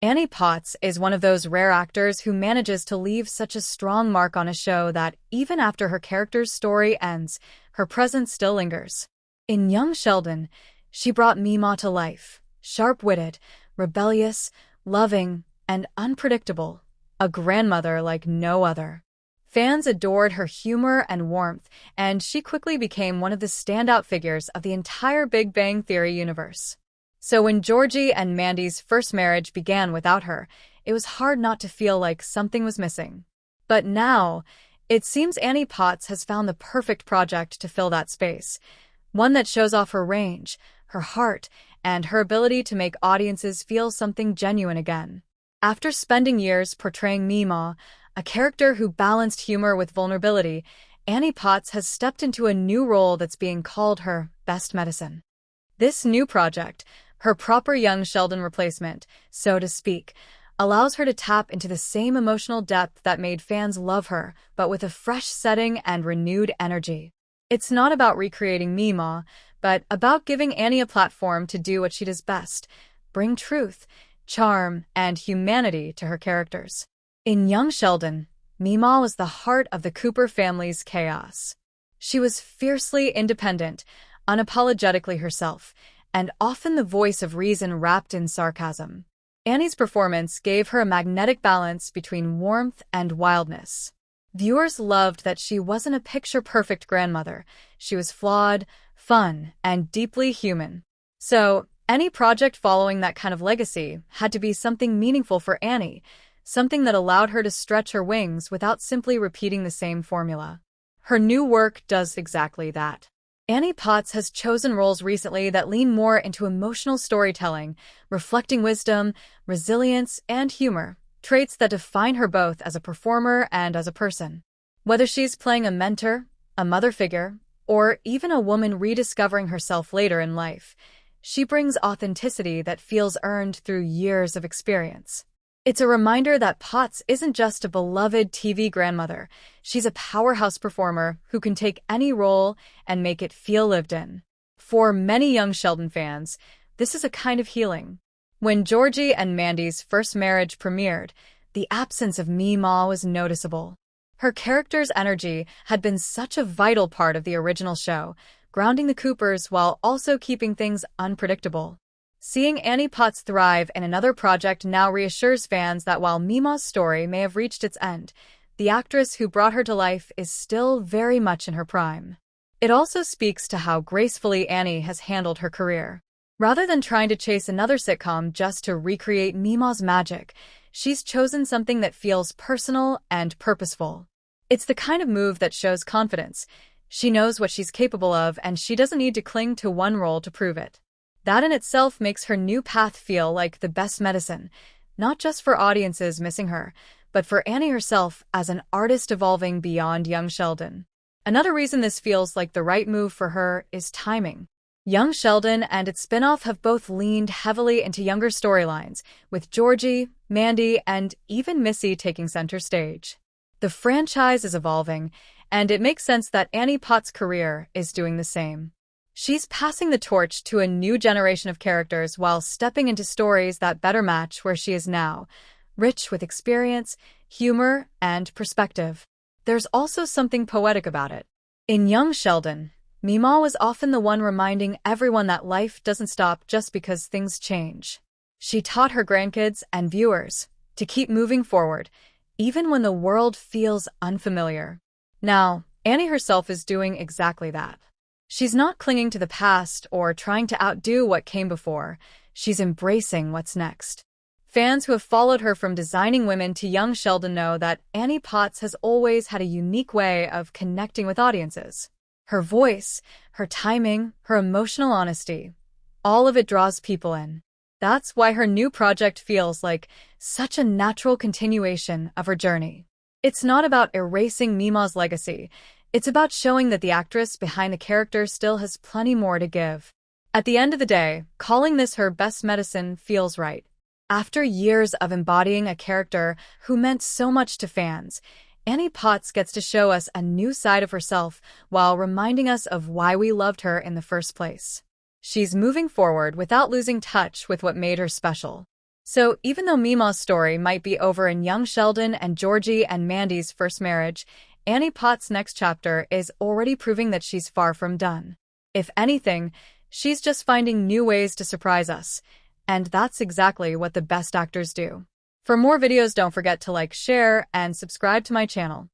Annie Potts is one of those rare actors who manages to leave such a strong mark on a show that even after her character's story ends, her presence still lingers. In young Sheldon, she brought Meemaw to life, sharp-witted, rebellious, loving, and unpredictable, a grandmother like no other. Fans adored her humor and warmth, and she quickly became one of the standout figures of the entire Big Bang Theory universe. So when Georgie and Mandy's first marriage began without her, it was hard not to feel like something was missing. But now, it seems Annie Potts has found the perfect project to fill that space, one that shows off her range, her heart, and her ability to make audiences feel something genuine again. After spending years portraying Meemaw, a character who balanced humor with vulnerability, Annie Potts has stepped into a new role that's being called her best medicine. This new project, her proper young Sheldon replacement, so to speak, allows her to tap into the same emotional depth that made fans love her, but with a fresh setting and renewed energy. It's not about recreating Meemaw, but about giving Annie a platform to do what she does best, bring truth, charm, and humanity to her characters. In young Sheldon, Meemaw was the heart of the Cooper family's chaos. She was fiercely independent, unapologetically herself, and often the voice of reason wrapped in sarcasm. Annie's performance gave her a magnetic balance between warmth and wildness. Viewers loved that she wasn't a picture-perfect grandmother. She was flawed, fun, and deeply human. So, any project following that kind of legacy had to be something meaningful for Annie, something that allowed her to stretch her wings without simply repeating the same formula. Her new work does exactly that. Annie Potts has chosen roles recently that lean more into emotional storytelling, reflecting wisdom, resilience, and humor, traits that define her both as a performer and as a person. Whether she's playing a mentor, a mother figure, or even a woman rediscovering herself later in life, she brings authenticity that feels earned through years of experience. It's a reminder that Potts isn't just a beloved TV grandmother. She's a powerhouse performer who can take any role and make it feel lived in. For many young Sheldon fans, this is a kind of healing. When Georgie and Mandy's first marriage premiered, the absence of Meemaw was noticeable. Her character's energy had been such a vital part of the original show, grounding the Coopers while also keeping things unpredictable. Seeing Annie Potts thrive in another project now reassures fans that while Meemaw's story may have reached its end, the actress who brought her to life is still very much in her prime. It also speaks to how gracefully Annie has handled her career. Rather than trying to chase another sitcom just to recreate Meemaw's magic, she's chosen something that feels personal and purposeful. It's the kind of move that shows confidence. She knows what she's capable of, and she doesn't need to cling to one role to prove it. That in itself makes her new path feel like the best medicine, not just for audiences missing her, but for Annie herself as an artist evolving beyond young Sheldon. Another reason this feels like the right move for her is timing. Young Sheldon and its spin-off have both leaned heavily into younger storylines, with Georgie, Mandy, and even Missy taking center stage. The franchise is evolving, and it makes sense that Annie Potts' career is doing the same. She's passing the torch to a new generation of characters while stepping into stories that better match where she is now, rich with experience, humor, and perspective. There's also something poetic about it. In young Sheldon, Meemaw was often the one reminding everyone that life doesn't stop just because things change. She taught her grandkids and viewers to keep moving forward, even when the world feels unfamiliar. Now, Annie herself is doing exactly that. She's not clinging to the past or trying to outdo what came before. She's embracing what's next. Fans who have followed her from designing women to young Sheldon know that Annie Potts has always had a unique way of connecting with audiences. Her voice, her timing, her emotional honesty, all of it draws people in. That's why her new project feels like such a natural continuation of her journey. It's not about erasing Meemaw's legacy. It's about showing that the actress behind the character still has plenty more to give. At the end of the day, calling this her best medicine feels right. After years of embodying a character who meant so much to fans, Annie Potts gets to show us a new side of herself while reminding us of why we loved her in the first place. She's moving forward without losing touch with what made her special. So even though Mima's story might be over in young Sheldon and Georgie and Mandy's first marriage, Annie Potts' next chapter is already proving that she's far from done. If anything, she's just finding new ways to surprise us. And that's exactly what the best actors do. For more videos, don't forget to like, share, and subscribe to my channel.